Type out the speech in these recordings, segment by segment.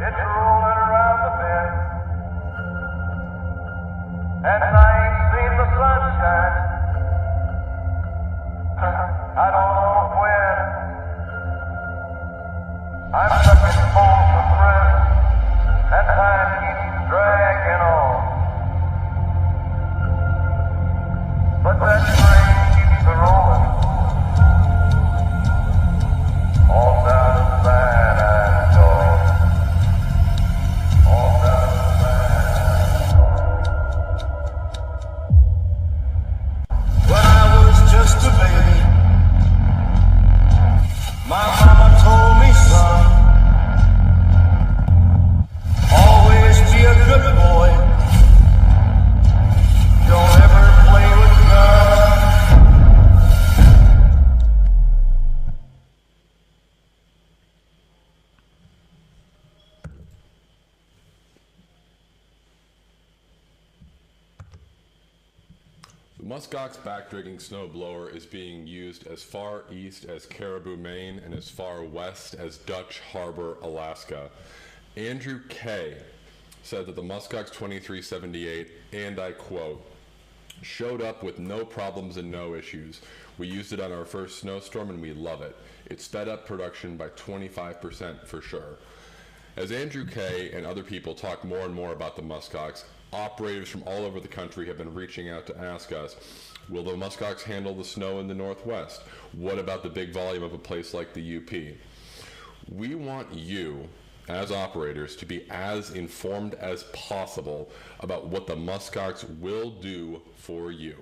It's rolling around the bend. And I ain't seen the sunshine. I don't know when. I'm stuck in Folsom Prison, and time keeps dragging on. But that train keeps a rolling. All down the bad-eyed dog. All down the bad-eyed dog. When I was just a baby, my mama told me, son, always be a good boy. Don't ever play with guns. The MUSKOX backdragging snowblower is being used as far east as Caribou, Maine, and as far west as Dutch Harbor, Alaska. Andrew K. said that the MUSKOX 2378, and I quote, showed up with no problems and no issues. We used it on our first snowstorm and we love it. It sped up production by 25% for sure. As Andrew K. and other people talk more and more about the MUSKOX, operators from all over the country have been reaching out to ask us, will the MUSKOX handle the snow in the Northwest? What about the big volume of a place like the UP? We want you, as operators, to be as informed as possible about what the MUSKOX will do for you.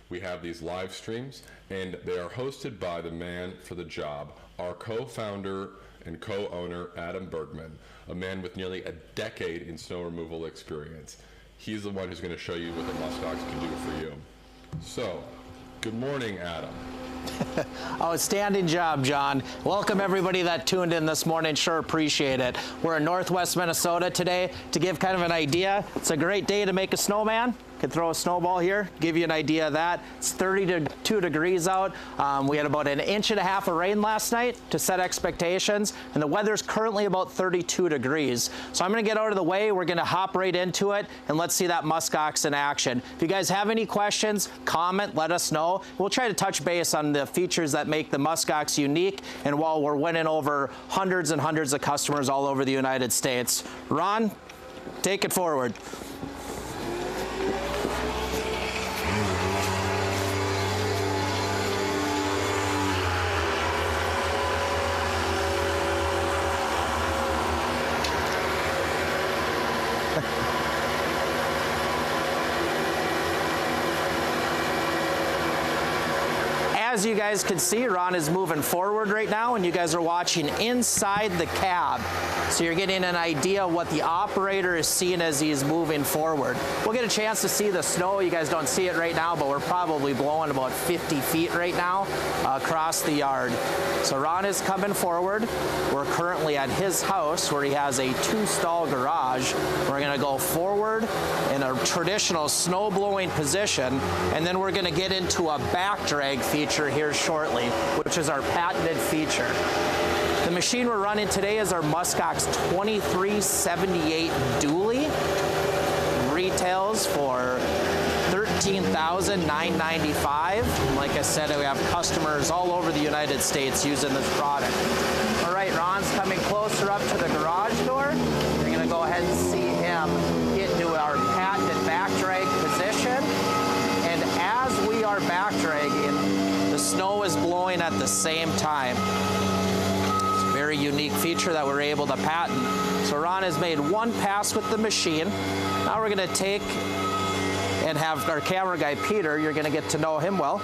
We have these live streams, and they are hosted by the man for the job, our co-founder and co-owner, Adam Bergman, a man with nearly a decade in snow removal experience. He's the one who's going to show you what the MUSKOX can do for you. So, good morning, Adam. Outstanding job, John. Welcome everybody that tuned in this morning. Sure appreciate it. We're in Northwest Minnesota today. To give kind of an idea, it's a great day to make a snowman. Could throw a snowball here, give you an idea of that. It's 32 degrees out. We had about 1.5 inches of rain last night to set expectations, and the weather's currently about 32 degrees. So I'm gonna get out of the way, we're gonna hop right into it, and let's see that MUSKOX in action. If you guys have any questions, comment, let us know. We'll try to touch base on the features that make the MUSKOX unique, and while we're winning over hundreds and hundreds of customers all over the United States. Ron, take it forward. As you guys can see, Ron is moving forward right now, and you guys are watching inside the cab. So you're getting an idea of what the operator is seeing as he's moving forward. We'll get a chance to see the snow. You guys don't see it right now, but we're probably blowing about 50 feet right now across the yard. So Ron is coming forward. We're currently at his house where he has a 2-stall garage. We're gonna go forward in a traditional snow blowing position, and then we're gonna get into a back drag feature here shortly, which is our patented feature. The machine we're running today is our MUSKOX 2378 dually. Retails for $13,995. Like I said, we have customers all over the United States using this product. All right, Ron's coming closer up to the garage door. You're gonna go ahead and see him get into our patented back drag position. And as we are back dragging, the snow is blowing at the same time. It's a very unique feature that we're able to patent. So Ron has made one pass with the machine. Now we're gonna take and have our camera guy, Peter, you're gonna get to know him well.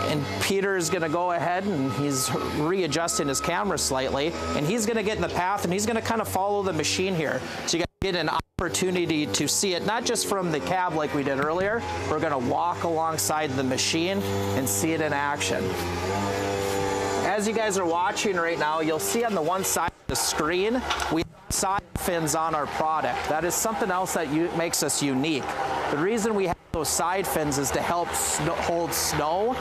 And Peter is gonna go ahead and he's readjusting his camera slightly, and he's gonna get in the path and he's gonna kind of follow the machine here. So you guys get an opportunity to see it, not just from the cab like we did earlier. We're gonna walk alongside the machine and see it in action. As you guys are watching right now, you'll see on the one side of the screen, we have side fins on our product. That is something else that makes us unique. The reason we have those side fins is to help hold snow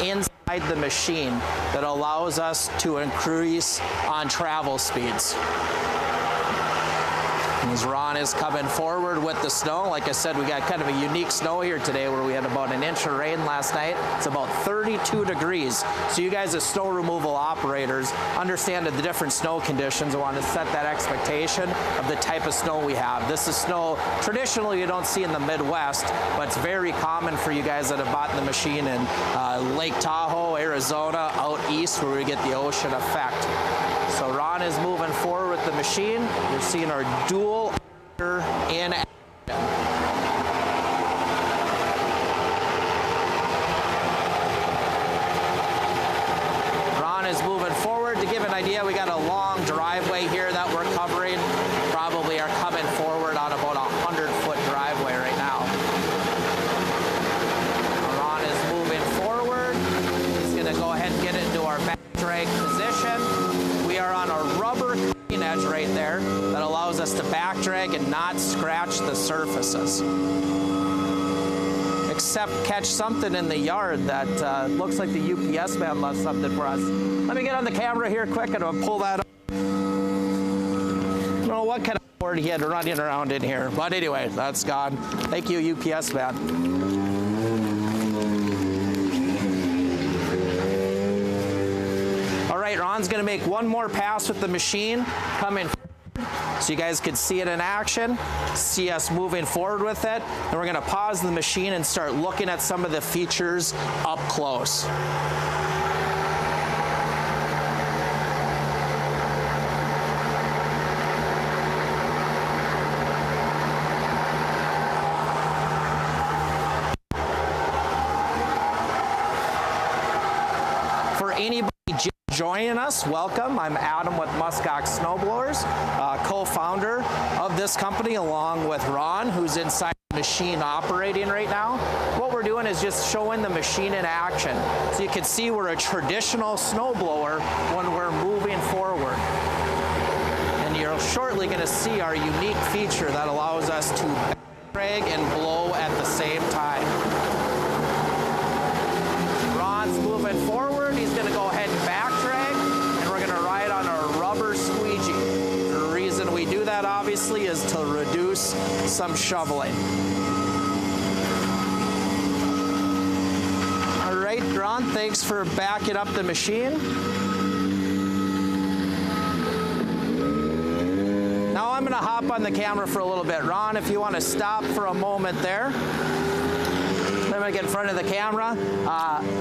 inside the machine. That allows us to increase on travel speeds. As Ron is coming forward with the snow, like I said, we got kind of a unique snow here today where we had about an inch of rain last night. It's about 32 degrees. So you guys as snow removal operators understand the different snow conditions and want to set that expectation of the type of snow we have. This is snow traditionally you don't see in the Midwest, but it's very common for you guys that have bought the machine in Lake Tahoe, Arizona, out east where we get the ocean effect. So Ron is moving forward with the machine. You're seeing our dual auger in action. Ron is moving forward. To give an idea, we got a long driveway here that we're covering. Probably are coming forward on about a 100-foot driveway right now. Ron is moving forward. He's going to go ahead and get it into our back drag position. We are on a rubber cutting edge right there that allows us to back drag and not scratch the surfaces. Except catch something in the yard that looks like the UPS man left something for us. Let me get on the camera here quick and I'll pull that up. I don't know what kind of board he had running around in here, but anyway, that's gone. Thank you, UPS man. All right, Ron's gonna make one more pass with the machine, coming so you guys can see it in action, see us moving forward with it. Then we're gonna pause the machine and start looking at some of the features up close. For anybody joining us, welcome. I'm Adam with MUSKOX Snowblowers, co-founder of this company along with Ron, who's inside the machine operating right now. What we're doing is just showing the machine in action. So you can see we're a traditional snowblower when we're moving forward. And you're shortly going to see our unique feature that allows us to drag and blow at the same time. Ron's moving forward. He's going to go ahead and back drag, and we're going to ride on our rubber squeegee. The reason we do that, obviously, is to reduce some shoveling. All right, Ron, thanks for backing up the machine. Now I'm going to hop on the camera for a little bit. Ron, if you want to stop for a moment there. I'm going to get in front of the camera.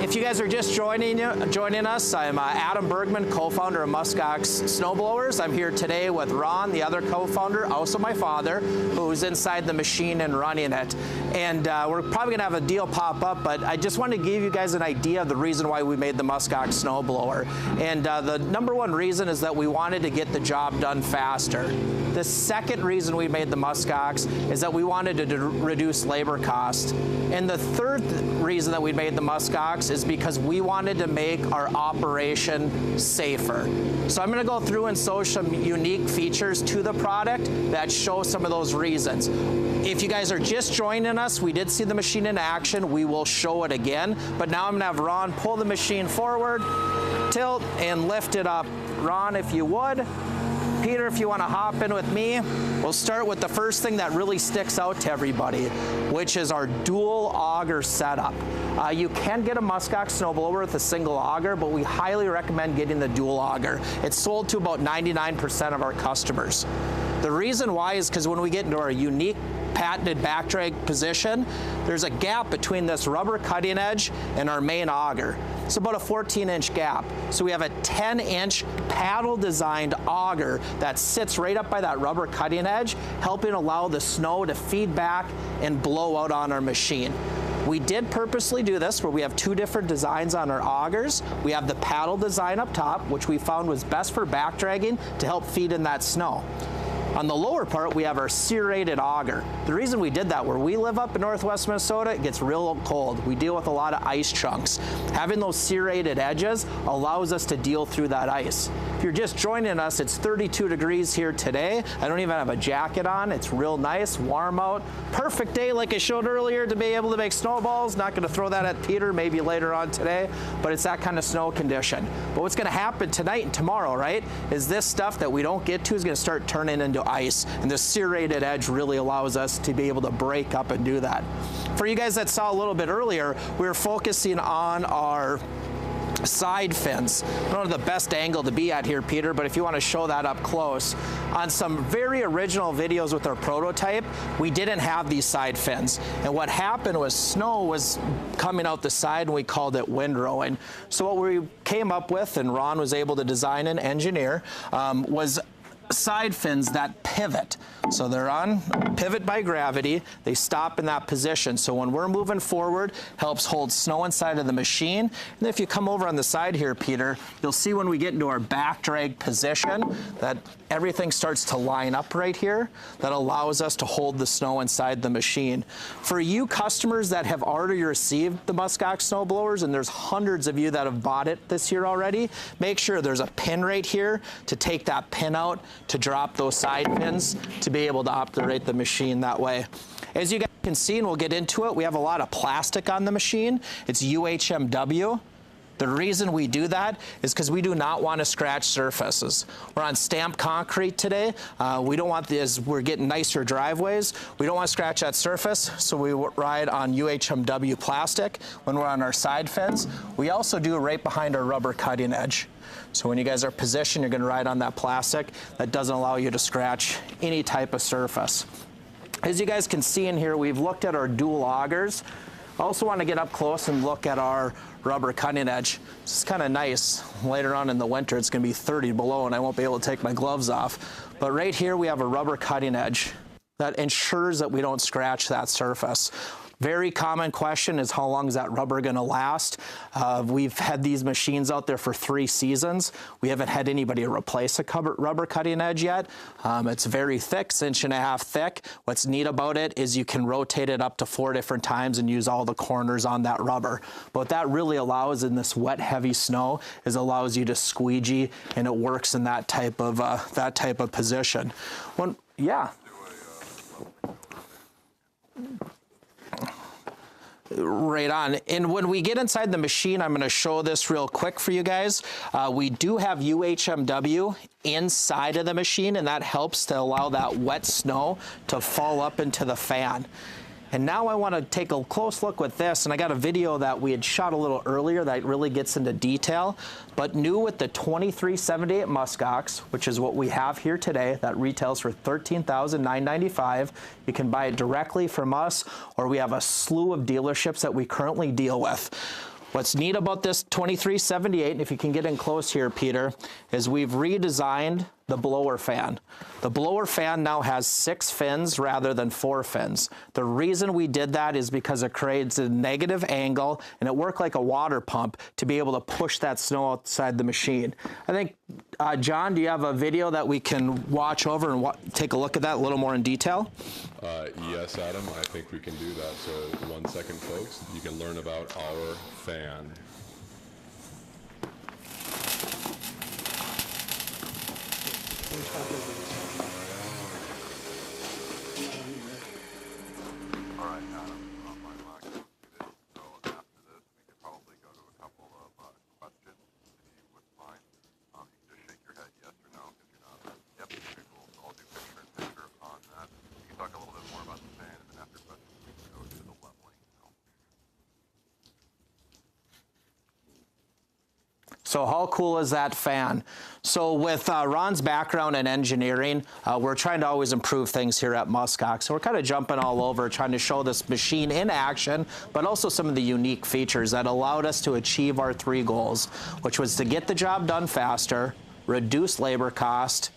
If you guys are just joining us, I'm Adam Bergman, co-founder of MUSKOX Snowblowers. I'm here today with Ron, the other co-founder, also my father, who's inside the machine and running it. And we're probably going to have a deal pop up, but I just wanted to give you guys an idea of the reason why we made the MUSKOX snowblower. And the number one reason is that we wanted to get the job done faster. The second reason we made the MUSKOX is that we wanted to reduce labor costs. And the third reason that we made the MUSKOX is because we wanted to make our operation safer. So I'm going to go through and show some unique features to the product that show some of those reasons. If you guys are just joining us, we did see the machine in action. We will show it again. But now I'm going to have Ron pull the machine forward, tilt, and lift it up. Ron, if you would. Peter, if you want to hop in with me, we'll start with the first thing that really sticks out to everybody, which is our dual auger setup. You can get a MUSKOX snowblower with a single auger, but we highly recommend getting the dual auger. It's sold to about 99% of our customers. The reason why is because when we get into our unique patented back drag position, there's a gap between this rubber cutting edge and our main auger. It's about a 14-inch gap. So we have a 10-inch paddle designed auger that sits right up by that rubber cutting edge, helping allow the snow to feed back and blow out on our machine. We did purposely do this where we have two different designs on our augers. We have the paddle design up top, which we found was best for back dragging to help feed in that snow. On the lower part, we have our serrated auger. The reason we did that, where we live up in northwest Minnesota, it gets real cold. We deal with a lot of ice chunks. Having those serrated edges allows us to deal through that ice. If you're just joining us, it's 32 degrees here today. I don't even have a jacket on. It's real nice, warm out. Perfect day, like I showed earlier, to be able to make snowballs. Not going to throw that at Peter, maybe later on today, but it's that kind of snow condition. But what's going to happen tonight and tomorrow, right, is this stuff that we don't get to is going to start turning into into ice. And the serrated edge really allows us to be able to break up and do that. For you guys that saw a little bit earlier, we were focusing on our side fins. I don't know the best angle to be at here, Peter, but if you want to show that up close. On some very original videos with our prototype, we didn't have these side fins. And what happened was snow was coming out the side and we called it windrowing. So what we came up with, and Ron was able to design and engineer, was side fins that pivot. So they're on pivot by gravity. They stop in that position. So when we're moving forward, helps hold snow inside of the machine. And if you come over on the side here, Peter, you'll see when we get into our back drag position that everything starts to line up right here. That allows us to hold the snow inside the machine. For you customers that have already received the MUSKOX snowblowers, and there's hundreds of you that have bought it this year already, make sure there's a pin right here to take that pin out to drop those side pins to be able to operate the machine that way. As you guys can see, and we'll get into it, we have a lot of plastic on the machine. It's UHMW. The reason we do that is because we do not want to scratch surfaces. We're on stamped concrete today. We don't want this, we're getting nicer driveways. We don't want to scratch that surface, so we ride on UHMW plastic when we're on our side fins. We also do it right behind our rubber cutting edge. So when you guys are positioned, you're going to ride on that plastic. That doesn't allow you to scratch any type of surface. As you guys can see in here, we've looked at our dual augers. I also want to get up close and look at our rubber cutting edge. It's kind of nice. Later on in the winter, it's going to be 30 below and I won't be able to take my gloves off. But right here, we have a rubber cutting edge that ensures that we don't scratch that surface. Very common question is how long is that rubber going to last? We've had these machines out there for 3 seasons. We haven't had anybody replace a rubber cutting edge yet. It's very thick, 1.5 inches thick. What's neat about it is you can rotate it up to 4 different times and use all the corners on that rubber. But what that really allows in this wet, heavy snow is allows you to squeegee, and it works in that type of position. Right on. And when we get inside the machine, I'm going to show this real quick for you guys. We do have UHMW inside of the machine, and that helps to allow that wet snow to fall up into the fan. And now I want to take a close look with this, and I got a video that we had shot a little earlier that really gets into detail. But new with the 2378 MUSKOX, which is what we have here today, that retails for $13,995. You can buy it directly from us, or we have a slew of dealerships that we currently deal with. What's neat about this 2378, and if you can get in close here, Peter, is we've redesigned the blower fan. The blower fan now has 6 fins rather than 4 fins. The reason we did that is because it creates a negative angle, and it worked like a water pump to be able to push that snow outside the machine. I think, John, do you have a video that we can watch over and take a look at that a little more in detail? Yes, Adam, I think we can do that. So 1 second, folks. You can learn about our fan. Alright, Adam, my mic is muted, so after this we could probably go to a couple of questions, if you wouldn't mind. You can just shake your head yes or no, if you're not. Yep, okay, cool. So I'll do picture on that. You can talk a little bit more about the fan, and then after questions we can go to the leveling. So how cool is that fan? So with Ron's background in engineering, we're trying to always improve things here at MUSKOX. So we're kind of jumping all over, trying to show this machine in action, but also some of the unique features that allowed us to achieve our 3 goals, which was to get the job done faster, reduce labor cost,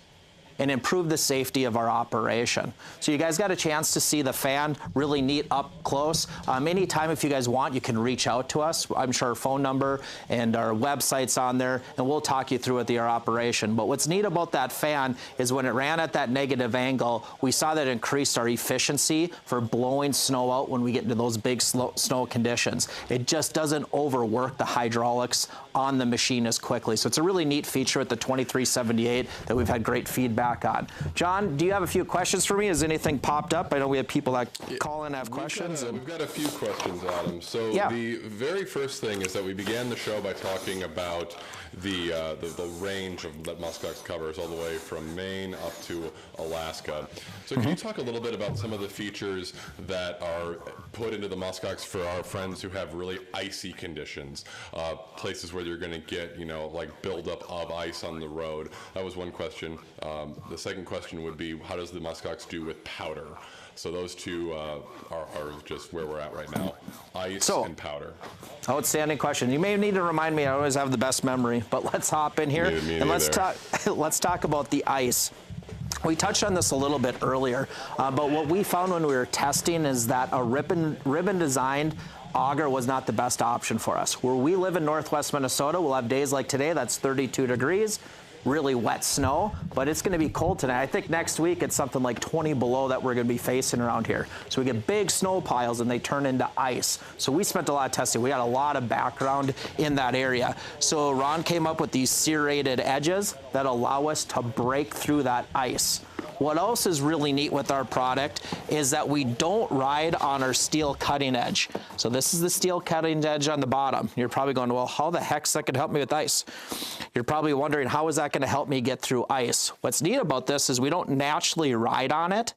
and improve the safety of our operation. So you guys got a chance to see the fan really neat up close. Anytime if you guys want, you can reach out to us. I'm sure our phone number and our website's on there, and we'll talk you through our operation. But what's neat about that fan is when it ran at that negative angle, we saw that it increased our efficiency for blowing snow out when we get into those big snow conditions. It just doesn't overwork the hydraulics on the machine as quickly. So it's a really neat feature with the 2378 that we've had great feedback back on. John, do you have a few questions for me? Has anything popped up? I know we have people that call in and have questions. We've got a few questions, Adam. So the very first thing is that we began the show by talking about the range that MUSKOX covers all the way from Maine up to Alaska. So can you talk a little bit about some of the features that are put into the MUSKOX for our friends who have really icy conditions, places where you're going to get, like buildup of ice on the road? That was one question. The second question would be, how does the MUSKOX do with powder? So those two are just where we're at right now, ice and powder. Outstanding question. You may need to remind me, I always have the best memory, but let's hop in here and let's talk about the ice. We touched on this a little bit earlier, but what we found when we were testing is that a ribbon designed auger was not the best option for us. Where we live in northwest Minnesota, we'll have days like today that's 32 degrees. Really wet snow, but it's going to be cold tonight. I think next week it's something like 20 below that we're going to be facing around here. So we get big snow piles and they turn into ice. So we spent a lot of testing. We got a lot of background in that area. So Ron came up with these serrated edges that allow us to break through that ice. What else is really neat with our product is that we don't ride on our steel cutting edge. So this is the steel cutting edge on the bottom. You're probably going, well, how the heck's that going to help me with ice? You're probably wondering, how is that going to help me get through ice? What's neat about this is we don't naturally ride on it,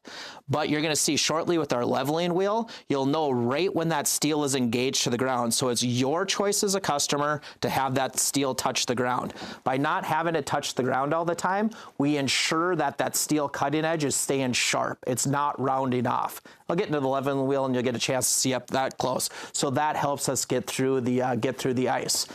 but you're going to see shortly with our leveling wheel, you'll know right when that steel is engaged to the ground. So it's your choice as a customer to have that steel touch the ground. By not having it touch the ground all the time, we ensure that that steel cutting edge is staying sharp. It's not rounding off. I'll get into the leveling wheel and you'll get a chance to see up that close. So that helps us get through the ice.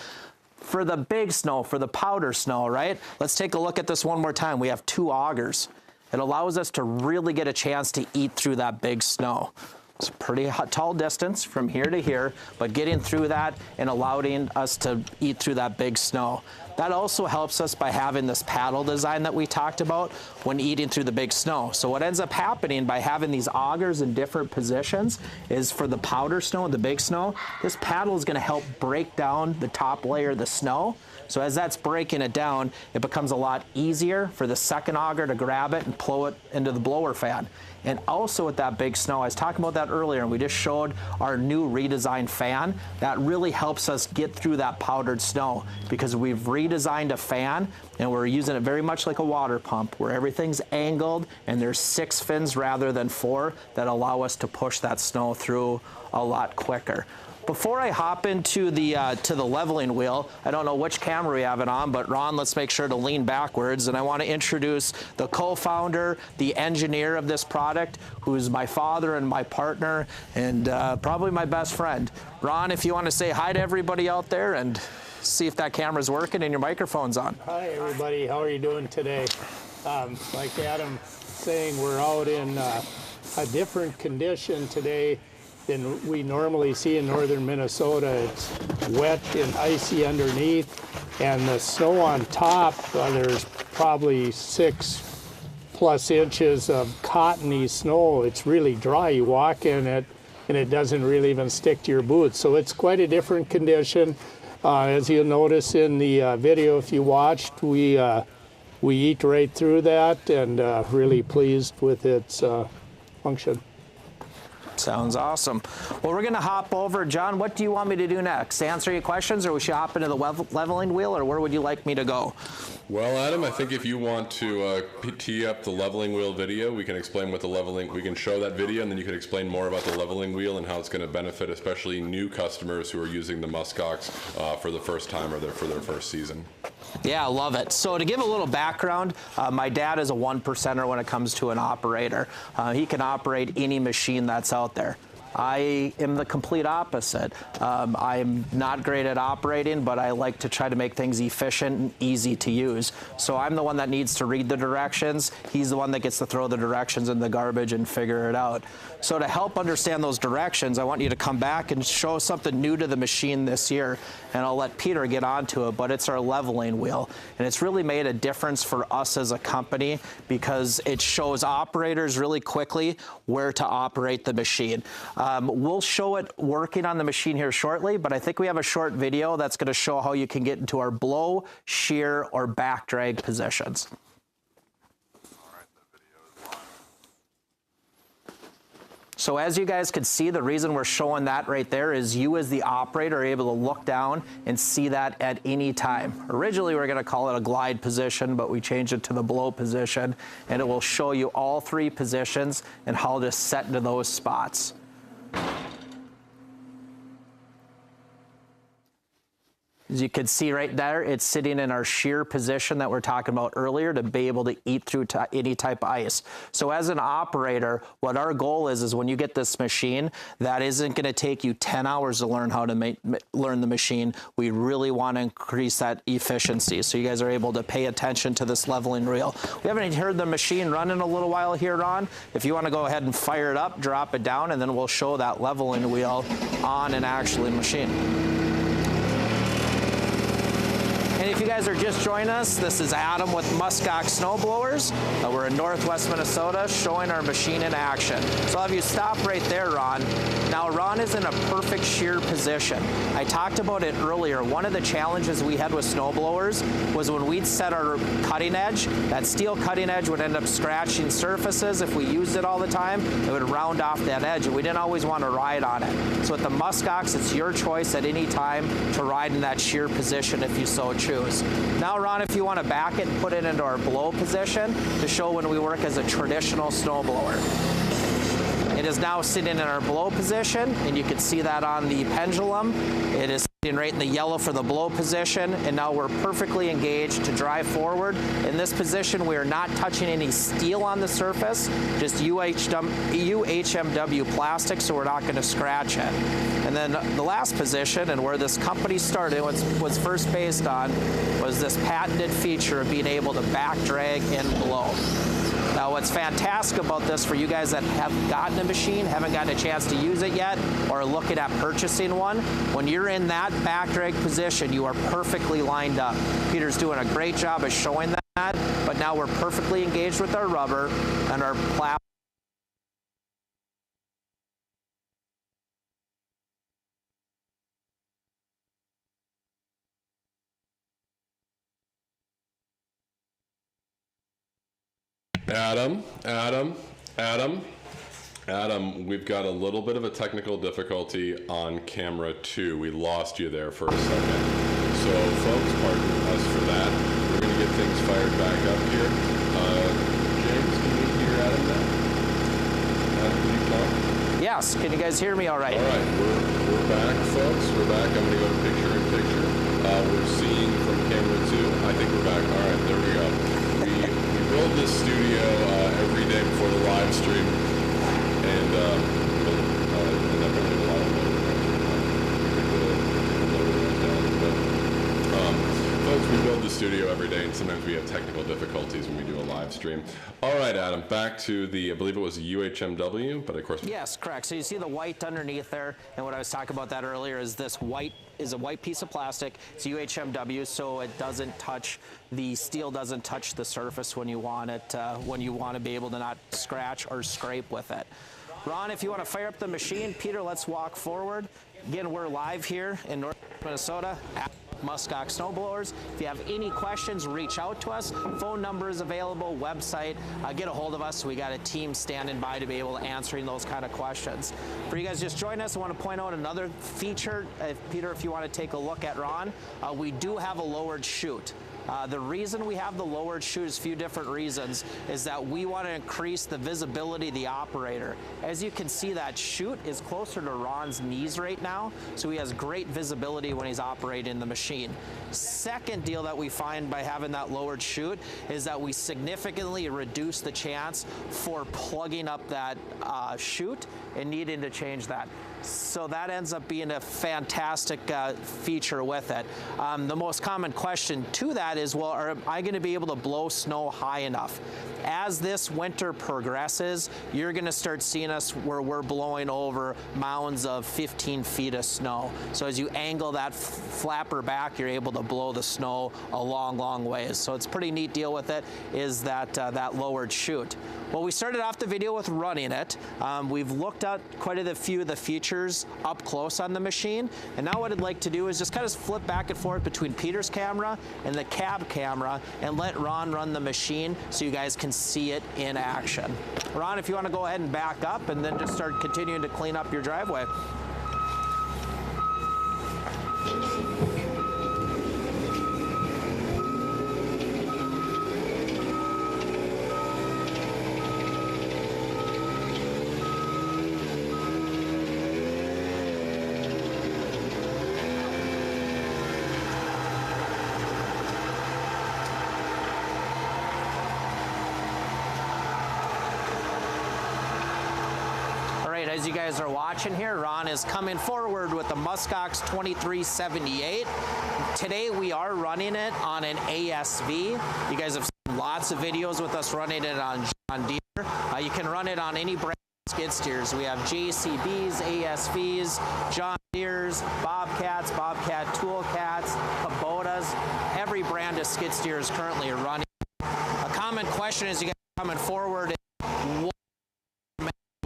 For the big snow, for the powder snow, right? Let's take a look at this one more time. We have two augers. It allows us to really get a chance to eat through that big snow. It's a pretty tall distance from here to here, but getting through that and allowing us to eat through that big snow. That also helps us by having this paddle design that we talked about when eating through the big snow. So what ends up happening by having these augers in different positions is for the powder snow and the big snow, this paddle is going to help break down the top layer of the snow. So as that's breaking it down, it becomes a lot easier for the second auger to grab it and blow it into the blower fan. And also with that big snow, I was talking about that earlier, and we just showed our new redesigned fan. That really helps us get through that powdered snow because we've redesigned a fan and we're using it very much like a water pump where everything's angled and there's 6 fins rather than 4 that allow us to push that snow through a lot quicker. Before I hop into the leveling wheel, I don't know which camera we have it on, but Ron, let's make sure to lean backwards. And I want to introduce the co-founder, the engineer of this product, who's my father and my partner, and probably my best friend. Ron, if you want to say hi to everybody out there and see if that camera's working and your microphone's on. Hi, everybody. How are you doing today? Like Adam saying, we're out in a different condition today than we normally see in northern Minnesota. It's wet and icy underneath, and the snow on top, there's probably 6+ inches of cottony snow. It's really dry. You walk in it, and it doesn't really even stick to your boots. So it's quite a different condition. As you'll notice in the video, if you watched, we eat right through that, and really pleased with its function. Sounds awesome. Well, we're going to hop over. John, what do you want me to do next? Answer your questions, or we should hop into the leveling wheel, or where would you like me to go? Well, Adam, I think if you want to tee up the leveling wheel video, we can explain what the leveling, we can show that video, and then you can explain more about the leveling wheel and how it's going to benefit especially new customers who are using the MUSKOX for the first time or for their first season. Yeah, I love it. So to give a little background, my dad is a 1%er when it comes to an operator. He can operate any machine that's out there. I am the complete opposite. I'm not great at operating, but I like to try to make things efficient and easy to use. So I'm the one that needs to read the directions. He's the one that gets to throw the directions in the garbage and figure it out. So to help understand those directions, I want you to come back and show something new to the machine this year, and I'll let Peter get onto it, but it's our leveling wheel. And it's really made a difference for us as a company because it shows operators really quickly where to operate the machine. We'll show it working on the machine here shortly, but I think we have a short video that's going to show how you can get into our blow, shear, or back drag positions. So as you guys can see, the reason we're showing that right there is you as the operator are able to look down and see that at any time. Originally, we were gonna call it a glide position, but we changed it to the blow position, and it will show you all 3 positions and how to set into those spots. As you can see right there, it's sitting in our shear position that we're talking about earlier to be able to eat through any type of ice. So as an operator, what our goal is when you get this machine, that isn't going to take you 10 hours to learn how to learn the machine. We really want to increase that efficiency. So you guys are able to pay attention to this leveling reel. We haven't heard the machine run in a little while here, Ron. If you want to go ahead and fire it up, drop it down, and then we'll show that leveling wheel on an actual machine. And if you guys are just joining us, this is Adam with MUSKOX Snowblowers. We're in Northwest Minnesota showing our machine in action. So I'll have you stop right there, Ron. Now, Ron is in a perfect shear position. I talked about it earlier. One of the challenges we had with snowblowers was when we'd set our cutting edge, that steel cutting edge would end up scratching surfaces. If we used it all the time, it would round off that edge, and we didn't always want to ride on it. So with the MUSKOX, it's your choice at any time to ride in that shear position if you so choose. Now, Ron, if you want to back it and put it into our blow position to show when we work as a traditional snowblower. It is now sitting in our blow position, and you can see that on the pendulum. It is sitting right in the yellow for the blow position, and now we're perfectly engaged to drive forward. In this position, we are not touching any steel on the surface, just UHMW plastic, so we're not going to scratch it. And then the last position, and where this company started, was first based on, was this patented feature of being able to back drag and blow. Now, what's fantastic about this for you guys that have gotten a machine, haven't gotten a chance to use it yet, or are looking at purchasing one, when you're in that back drag position, you are perfectly lined up. Peter's doing a great job of showing that, but now we're perfectly engaged with our rubber and our plastic. Adam, we've got a little bit of a technical difficulty on camera 2. We lost you there for a second. So, folks, pardon us for that. We're going to get things fired back up here. James, can you hear Adam now? Adam, can you talk? Yes, can you guys hear me all right? All right, we're back, folks. We're back. I'm going to go to picture-in-picture. We're seeing from camera 2. I think we're back. All right, there we go. We build this studio every day before the live stream, and then we did a lot of folks, we build the studio every day, and sometimes we have technical difficulties when we do a live stream. All right, Adam, back to the, I believe it was UHMW, but of course. Yes, correct. So you see the white underneath there, and what I was talking about that earlier is this white is a white piece of plastic. It's UHMW, so it doesn't touch, the steel doesn't touch the surface when you want it, when you want to be able to not scratch or scrape with it. Ron, if you want to fire up the machine, Peter, let's walk forward. Again, we're live here in North Minnesota at MUSKOX Snowblowers. If you have any questions, reach out to us. Phone number is available, website. Get a hold of us. We got a team standing by to be able to answering those kind of questions. For you guys just join us, I want to point out another feature. Peter, if you want to take a look at Ron, we do have a lowered chute. The reason we have the lowered chute is a few different reasons, is that we want to increase the visibility of the operator. As you can see, that chute is closer to Ron's knees right now, so he has great visibility when he's operating the machine. Second deal that we find by having that lowered chute is that we significantly reduce the chance for plugging up that chute and needing to change that. So that ends up being a fantastic feature with it. The most common question to that is, well, am I going to be able to blow snow high enough? As this winter progresses, you're going to start seeing us where we're blowing over mounds of 15 feet of snow. So as you angle that flapper back, you're able to blow the snow a long, long ways. So it's a pretty neat deal with it, is that that lowered chute. Well, we started off the video with running it. We've looked at quite a few of the features up close on the machine, and now what I'd like to do is just kind of flip back and forth between Peter's camera and the cab camera and let Ron run the machine so you guys can see it in action. Ron, if you want to go ahead and back up and then just start continuing to clean up your driveway. As you guys are watching here, Ron is coming forward with the MUSKOX 2378. Today we are running it on an ASV. You guys have seen lots of videos with us running it on John Deere. You can run it on any brand of skid steers. We have JCBs, ASVs, John Deere's, Bobcats, Bobcat Toolcats, Kubotas. Every brand of skid steer is currently running. A common question as you guys are coming forward is,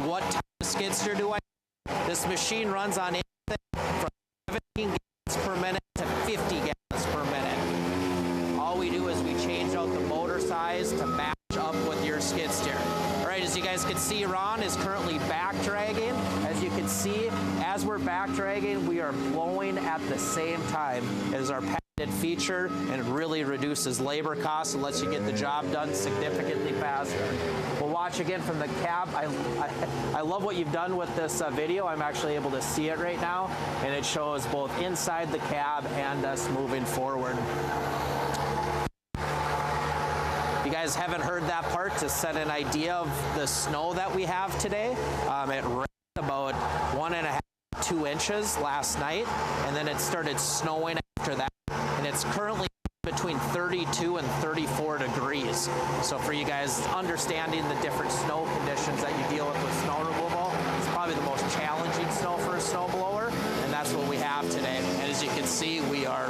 what type of skid steer do I need? This machine runs on anything from 17 gallons per minute to 50 gallons per minute. All we do is we change out the motor size to match up with your skid steer. All right, as you guys can see, Ron is currently back dragging. As you can see, as we're back dragging, we are blowing at the same time as our patented feature, and it really reduces labor costs and lets you get the job done significantly faster. We'll watch again from the cab. I love what you've done with this video. I'm actually able to see it right now, and it shows both inside the cab and us moving forward. You guys haven't heard that part to set an idea of the snow that we have today. It rained about 1.5 to 2 inches last night, and then it started snowing after that. And it's currently between 32 and 34 degrees. So for you guys understanding the different snow conditions that you deal with snow removal, it's probably the most challenging snow for a snowblower, and that's what we have today. And as you can see, we are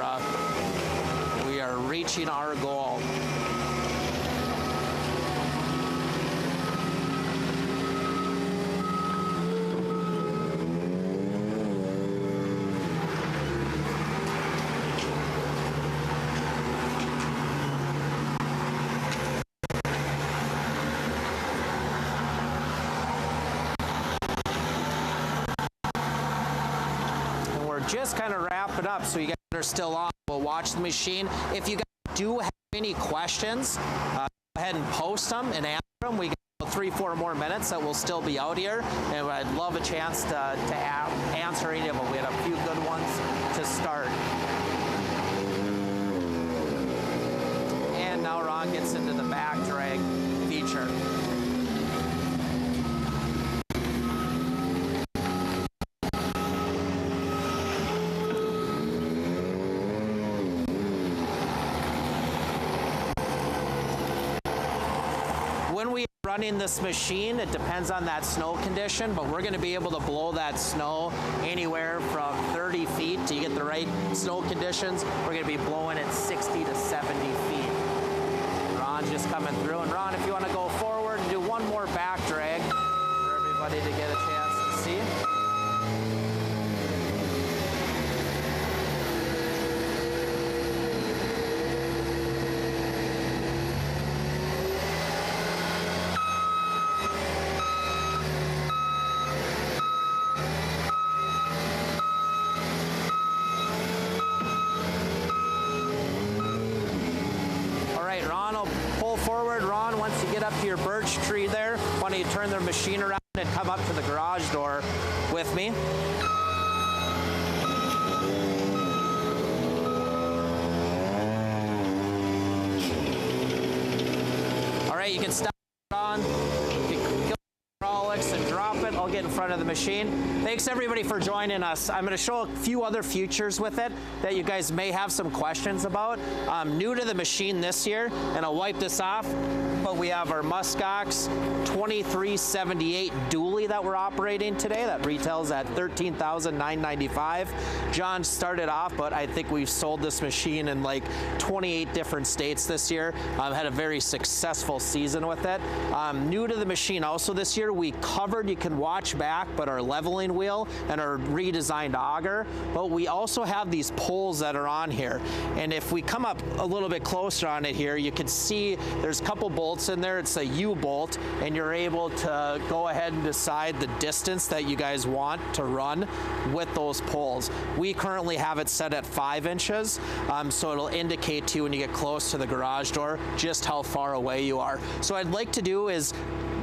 reaching our goal. Just kind of wrap it up, so you guys are still on. We'll watch the machine. If you guys do have any questions, go ahead and post them and answer them. We got 3-4 more minutes that will still be out here, and I'd love a chance to answer any of them. We had a few good ones to start. And now Ron gets into the back drag feature. When we are running this machine, it depends on that snow condition, but we're going to be able to blow that snow anywhere from 30 feet to get the right snow conditions. We're going to be blowing at 60 to 70 feet. Ron's just coming through. And Ron, if you want to go forward and do one more back drag for everybody to get a chance to see. Forward, Ron, once you get up to your birch tree there, why don't you turn the machine around and come up to the garage door with me. All right, you can stop it on. You can kill hydraulics and drop it. I'll get in front of the machine. Thanks everybody for joining us. I'm going to show a few other features with it that you guys may have some questions about. I'm new to the machine this year, and I'll wipe this off. But we have our MUSKOX 2378 dually that we're operating today that retails at $13,995. John started off, but I think we've sold this machine in like 28 different states this year. Had a very successful season with it. New to the machine also this year, we covered, you can watch back, but our leveling wheel and our redesigned auger. But we also have these poles that are on here. And if we come up a little bit closer on it here, you can see there's a couple bolts bolts in there. It's a U-bolt, and you're able to go ahead and decide the distance that you guys want to run with those poles. We currently have it set at 5 inches, so it'll indicate to you when you get close to the garage door just how far away you are. So what I'd like to do is,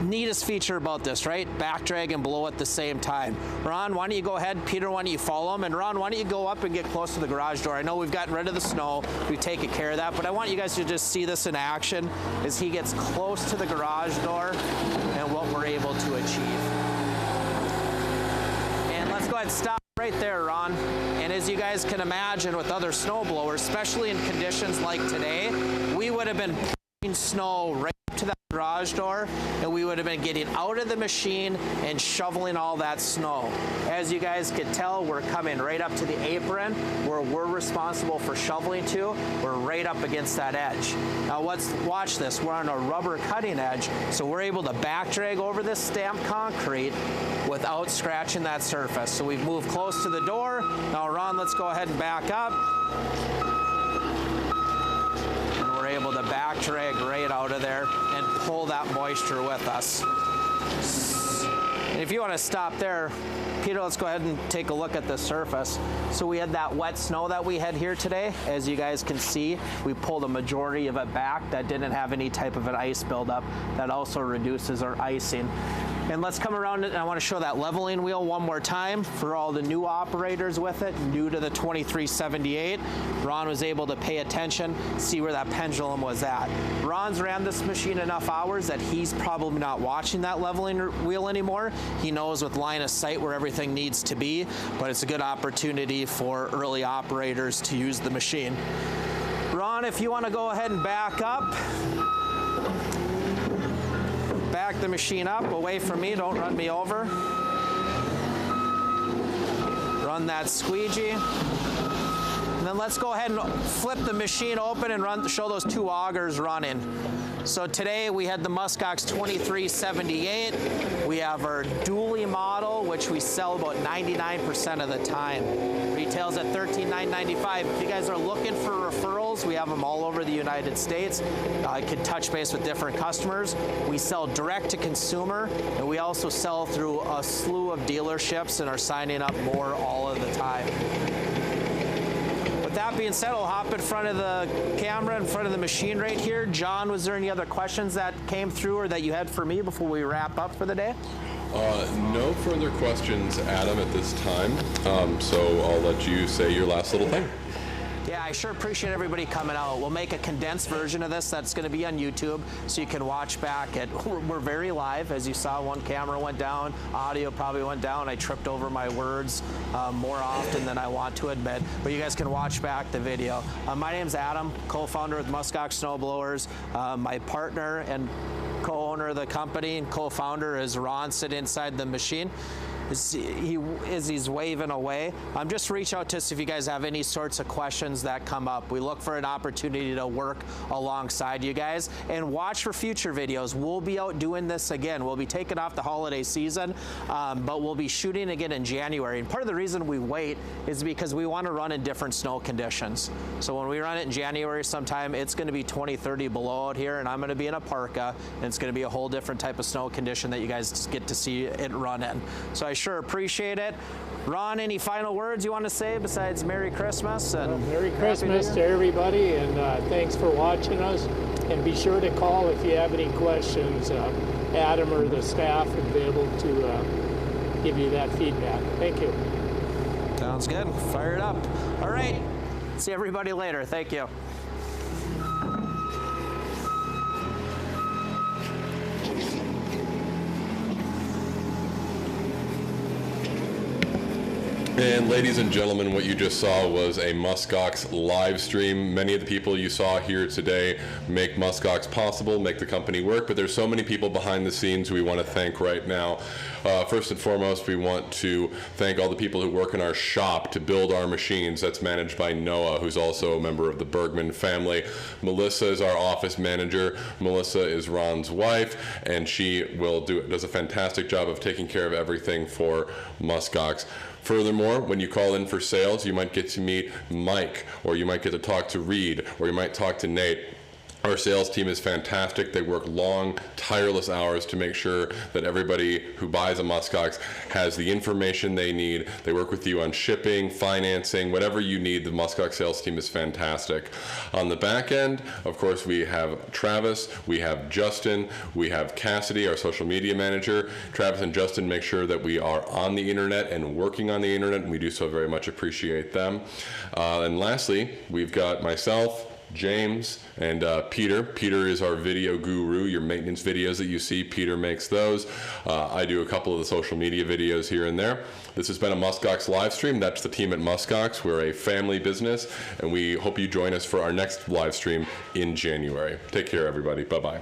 neatest feature about this, right? Back drag and blow at the same time. Ron, why don't you go ahead? Peter, why don't you follow him? And Ron, why don't you go up and get close to the garage door? I know we've gotten rid of the snow. We've taken care of that, but I want you guys to just see this in action as he gets close to the garage door and what we're able to achieve. And let's go ahead and stop right there, Ron. And as you guys can imagine with other snow blowers, especially in conditions like today, we would have been pushing snow right up to that garage door, and we would have been getting out of the machine and shoveling all that snow. As you guys could tell, we're coming right up to the apron where we're responsible for shoveling to. We're right up against that edge. Now watch this. We're on a rubber cutting edge, so we're able to back drag over this stamped concrete without scratching that surface. So we've moved close to the door. Now Ron, let's go ahead and back up. We're able to back drag right out of there and pull that moisture with us. And if you want to stop there, Peter, let's go ahead and take a look at the surface. So we had that wet snow that we had here today. As you guys can see, we pulled a majority of it back that didn't have any type of an ice buildup. That also reduces our icing. And let's come around and I want to show that leveling wheel one more time for all the new operators with it, new to the 2378. Ron was able to pay attention, see where that pendulum was at. Ron's ran this machine enough hours that he's probably not watching that leveling wheel anymore. He knows with line of sight where everything needs to be, but it's a good opportunity for early operators to use the machine. Ron, if you want to go ahead and back up. Back the machine up, away from me, don't run me over. Run that squeegee. And then let's go ahead and flip the machine open and show those 2 augers running. So today we had the MUSKOX 2378. We have our dually model, which we sell about 99% of the time. Retails at $13,995. If you guys are looking for referrals, we have them all over the United States. I could touch base with different customers. We sell direct to consumer, and we also sell through a slew of dealerships and are signing up more all of the time. With that being said, I'll hop in front of the camera, in front of the machine right here. John, was there any other questions that came through or that you had for me before we wrap up for the day? No further questions, Adam, at this time. So I'll let you say your last little thing. Yeah, I sure appreciate everybody coming out. We'll make a condensed version of this that's going to be on YouTube, so you can watch back. We're very live. As you saw, one camera went down, audio probably went down. I tripped over my words more often than I want to admit, but you guys can watch back the video. My name's Adam, co-founder of MUSKOX Snowblowers. My partner and co-owner of the company and co-founder is Ron, sitting inside the machine. He's waving away. Just reach out to us if you guys have any sorts of questions that come up. We look for an opportunity to work alongside you guys, and watch for future videos. We'll be out doing this again. We'll be taking off the holiday season, but we'll be shooting again in January. And part of the reason we wait is because we want to run in different snow conditions. So when we run it in January sometime, it's going to be 20, 30 below out here, and I'm going to be in a parka, and it's going to be a whole different type of snow condition that you guys get to see it run in. So I sure appreciate it. Ron, any final words you want to say besides Merry Christmas? And Merry Christmas to everybody, and thanks for watching us. And be sure to call if you have any questions. Adam or the staff will be able to give you that feedback. Thank you. Sounds good. Fire it up. All right. See everybody later. Thank you. And ladies and gentlemen, what you just saw was a MUSKOX live stream. Many of the people you saw here today make MUSKOX possible, make the company work, but there's so many people behind the scenes we want to thank right now. First and foremost, we want to thank all the people who work in our shop to build our machines. That's managed by Noah, who's also a member of the Bergman family. Melissa is our office manager. Melissa is Ron's wife, and she does a fantastic job of taking care of everything for MUSKOX. Furthermore, when you call in for sales, you might get to meet Mike, or you might get to talk to Reed, or you might talk to Nate. Our sales team is fantastic. They work long, tireless hours to make sure that everybody who buys a MUSKOX has the information they need. They work with you on shipping, financing, whatever you need. The MUSKOX sales team is fantastic. On the back end, of course, we have Travis, we have Justin, we have Cassidy, our social media manager. Travis and Justin make sure that we are on the internet and working on the internet, and we do so very much appreciate them. And lastly, we've got myself, James, and Peter. Peter is our video guru. Your maintenance videos that you see, Peter makes those. I do a couple of the social media videos here and there. This has been a MUSKOX live stream. That's the team at MUSKOX. We're a family business, and we hope you join us for our next live stream in January. Take care, everybody. Bye-bye.